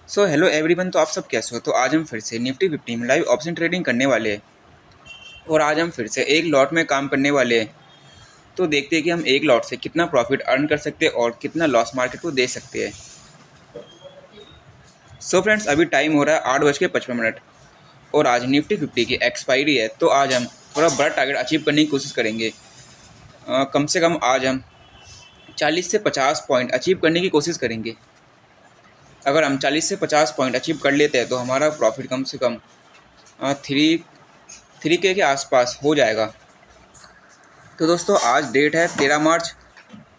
So hello everyone, तो आप सब कैसे हो। तो आज हम फिर से निफ्टी 50 में लाइव ऑप्शन ट्रेडिंग करने वाले हैं और आज हम फिर से एक लॉट में काम करने वाले हैं। तो देखते हैं कि हम एक लॉट से कितना प्रॉफिट अर्न कर सकते हैं और कितना लॉस मार्केट को दे सकते हैं। सो फ्रेंड्स, अभी टाइम हो रहा है 8:55 और आज निफ्टी 50 की एक्सपायरी है। तो आज हम थोड़ा बड़ा टारगेट अचीव करने की कोशिश करेंगे। कम से कम आज हम 40 से 50 पॉइंट अचीव करने की कोशिश करेंगे। अगर हम 40 से 50 पॉइंट अचीव कर लेते हैं तो हमारा प्रॉफिट कम से कम थ्री के आसपास हो जाएगा। तो दोस्तों, आज डेट है 13 मार्च।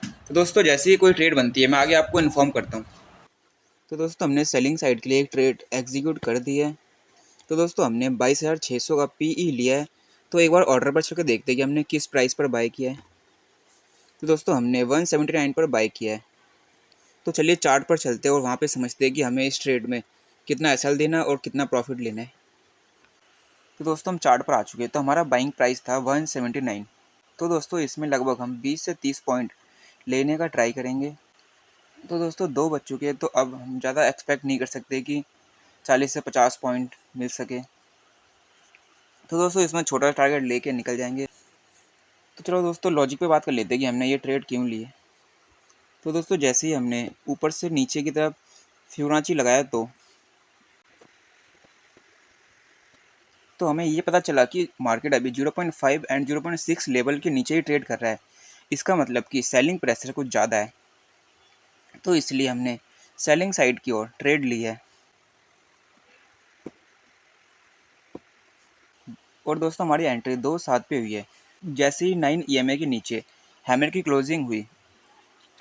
तो दोस्तों, जैसे ही कोई ट्रेड बनती है मैं आगे आपको इन्फॉर्म करता हूँ। तो दोस्तों, हमने सेलिंग साइड के लिए एक ट्रेड एग्जीक्यूट कर दी है। तो दोस्तों, हमने 22,600 का पीई लिया है। तो एक बार ऑर्डर पर चल के देखते हैं कि हमने किस प्राइस पर बाय किया है। तो दोस्तों, हमने 179 पर बाय किया है। तो चलिए चार्ट पर चलते हैं और वहाँ पे समझते हैं कि हमें इस ट्रेड में कितना एसएल देना है और कितना प्रॉफिट लेना है। तो दोस्तों, हम चार्ट पर आ चुके हैं। तो हमारा बाइंग प्राइस था 179। तो दोस्तों, इसमें लगभग हम 20 से 30 पॉइंट लेने का ट्राई करेंगे। तो दोस्तों, 2 बज चुके हैं, तो अब हम ज़्यादा एक्सपेक्ट नहीं कर सकते कि 40 से 50 पॉइंट मिल सके। तो दोस्तों, इसमें छोटा टारगेट लेके निकल जाएंगे। तो चलो दोस्तों, लॉजिक पे बात कर लेते हैं कि हमने ये ट्रेड क्यों लिए। तो दोस्तों, जैसे ही हमने ऊपर से नीचे की तरफ फिबोनाची लगाया तो हमें ये पता चला कि मार्केट अभी 0.5 एंड 0.6 लेवल के नीचे ही ट्रेड कर रहा है। इसका मतलब कि सेलिंग प्रेशर कुछ ज़्यादा है। तो इसलिए हमने सेलिंग साइड की ओर ट्रेड ली है। और दोस्तों, हमारी एंट्री 2.7 पे हुई है। जैसे ही 9 ईएमए के नीचे हैमर की क्लोजिंग हुई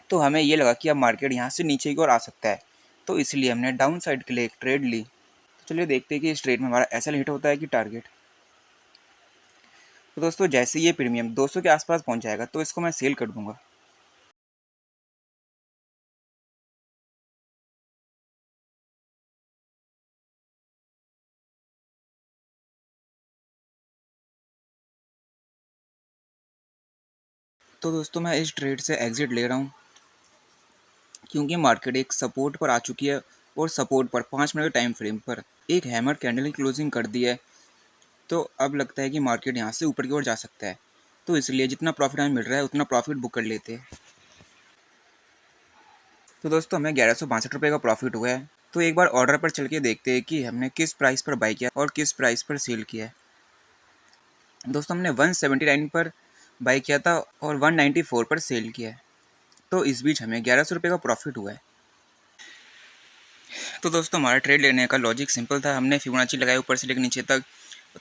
तो हमें ये लगा कि अब मार्केट यहाँ से नीचे की ओर आ सकता है। तो इसलिए हमने डाउन साइड के लिए एक ट्रेड ली। तो चलिए देखते हैं कि इस ट्रेड में हमारा एसएल हिट होता है कि टारगेट। तो दोस्तों, जैसे ये प्रीमियम 200 के आसपास पहुँच जाएगा तो इसको मैं सेल कर दूंगा। तो दोस्तों, मैं इस ट्रेड से एग्जिट ले रहा हूँ क्योंकि मार्केट एक सपोर्ट पर आ चुकी है और सपोर्ट पर 5 मिनट के टाइम फ्रेम पर एक हैमर कैंडल की क्लोजिंग कर दी है। तो अब लगता है कि मार्केट यहाँ से ऊपर की ओर जा सकता है। तो इसलिए जितना प्रॉफिट हमें मिल रहा है उतना प्रॉफिट बुक कर लेते हैं। तो दोस्तों, हमें 1162 का प्रॉफिट हुआ है। तो एक बार ऑर्डर पर चल के देखते हैं कि हमने किस प्राइस पर बाई किया और किस प्राइस पर सेल किया है। दोस्तों, हमने 179 पर बाई किया था और 194 पर सेल किया है। तो इस बीच हमें 1100 का प्रॉफिट हुआ है। तो दोस्तों, हमारा ट्रेड लेने का लॉजिक सिंपल था। हमने फिबोनाची लगाया ऊपर से लेकर नीचे तक।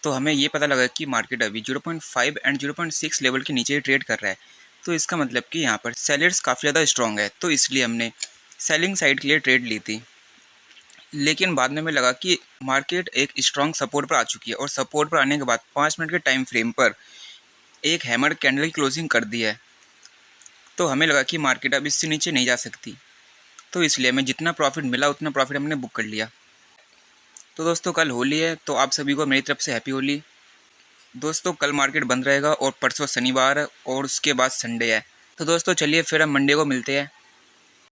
तो हमें ये पता लगा कि मार्केट अभी 0.5 एंड 0.6 लेवल के नीचे ट्रेड कर रहा है। तो इसका मतलब कि यहाँ पर सेलर्स काफ़ी ज़्यादा स्ट्रॉन्ग है। तो इसलिए हमने सेलिंग साइड के लिए ट्रेड ली थी। लेकिन बाद में हमें लगा कि मार्केट एक स्ट्रॉन्ग सपोर्ट पर आ चुकी है और सपोर्ट पर आने के बाद 5 मिनट के टाइम फ्रेम पर एक हैमर कैंडल की क्लोजिंग कर दी है। तो हमें लगा कि मार्केट अब इससे नीचे नहीं जा सकती। तो इसलिए हमें जितना प्रॉफिट मिला उतना प्रॉफिट हमने बुक कर लिया। तो दोस्तों, कल होली है, तो आप सभी को मेरी तरफ से हैप्पी होली। दोस्तों, कल मार्केट बंद रहेगा और परसों शनिवार है और उसके बाद संडे है। तो दोस्तों, चलिए फिर हम मंडे को मिलते हैं।